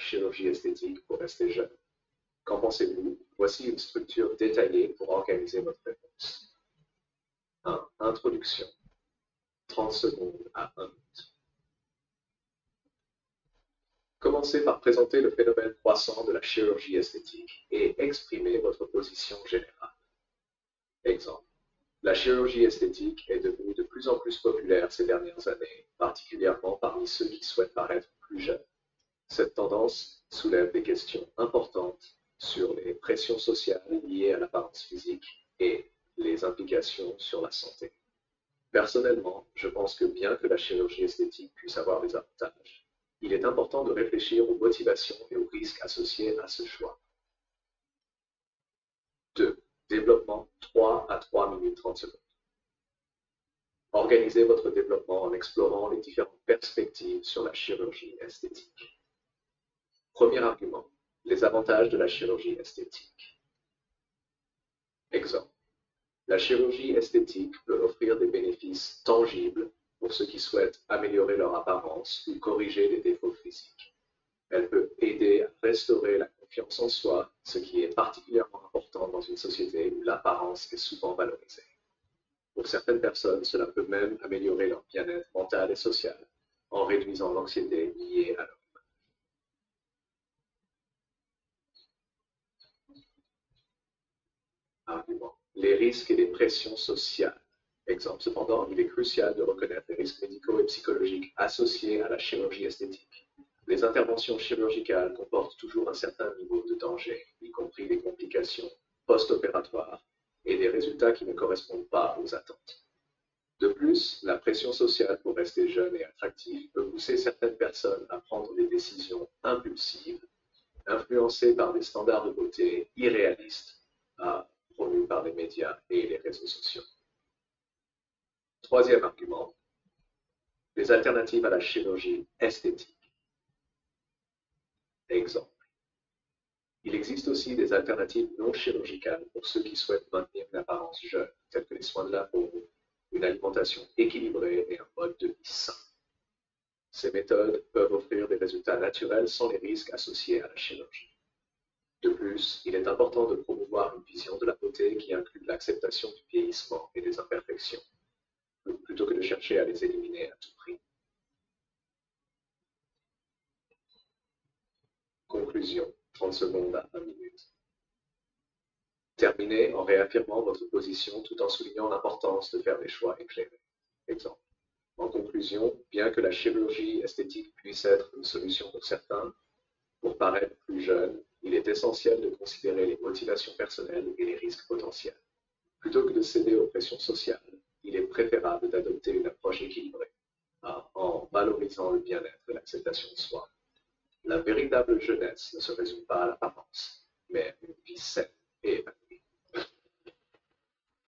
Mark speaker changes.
Speaker 1: chirurgie esthétique pour rester jeune? Qu'en pensez-vous? Voici une structure détaillée pour organiser votre réponse. 1. Introduction. 30 secondes à 1 minute. Commencez par présenter le phénomène croissant de la chirurgie esthétique et exprimer votre position générale. Exemple. La chirurgie esthétique est devenue de plus en plus populaire ces dernières années, particulièrement parmi ceux qui souhaitent paraître plus jeunes. Cette tendance soulève des questions importantes sur les pressions sociales liées à l'apparence physique et les implications sur la santé. Personnellement, je pense que bien que la chirurgie esthétique puisse avoir des avantages, il est important de réfléchir aux motivations et aux risques associés à ce choix. 2. Développement 3 à 3 minutes 30 secondes. Organisez votre développement en explorant les différentes perspectives sur la chirurgie esthétique. Premier argument, les avantages de la chirurgie esthétique. Exemple. La chirurgie esthétique peut offrir des bénéfices tangibles pour ceux qui souhaitent améliorer leur apparence ou corriger les défauts physiques. Elle peut aider à restaurer la confiance en soi, ce qui est particulièrement important dans une société où l'apparence est souvent valorisée. Pour certaines personnes, cela peut même améliorer leur bien-être mental et social en réduisant l'anxiété liée à leur argument. Les risques et les pressions sociales. Exemple. Cependant, il est crucial de reconnaître les risques médicaux et psychologiques associés à la chirurgie esthétique. Les interventions chirurgicales comportent toujours un certain niveau de danger, y compris des complications post-opératoires et des résultats qui ne correspondent pas aux attentes. De plus, la pression sociale pour rester jeune et attractif peut pousser certaines personnes à prendre des décisions impulsives, influencées par des standards de beauté irréalistes, promus par les médias et les réseaux sociaux. Troisième argument, les alternatives à la chirurgie esthétique. Exemple. Il existe aussi des alternatives non chirurgicales pour ceux qui souhaitent maintenir une apparence jeune, telles que les soins de la peau, une alimentation équilibrée et un mode de vie sain. Ces méthodes peuvent offrir des résultats naturels sans les risques associés à la chirurgie. De plus, il est important de promouvoir une vision de la beauté qui inclut l'acceptation du vieillissement et des imperfections, plutôt que de chercher à les éliminer à tout prix. Conclusion, 30 secondes à 1 minute. Terminez en réaffirmant votre position tout en soulignant l'importance de faire des choix éclairés. Exemple. En conclusion, bien que la chirurgie esthétique puisse être une solution pour certains, pour paraître plus jeune, il est essentiel de considérer les motivations personnelles et les risques potentiels. Plutôt que de céder aux pressions sociales, il est préférable d'adopter une approche équilibrée, en valorisant le bien-être et l'acceptation de soi. La véritable jeunesse ne se résume pas à l'apparence, mais à une vie saine et épanouie.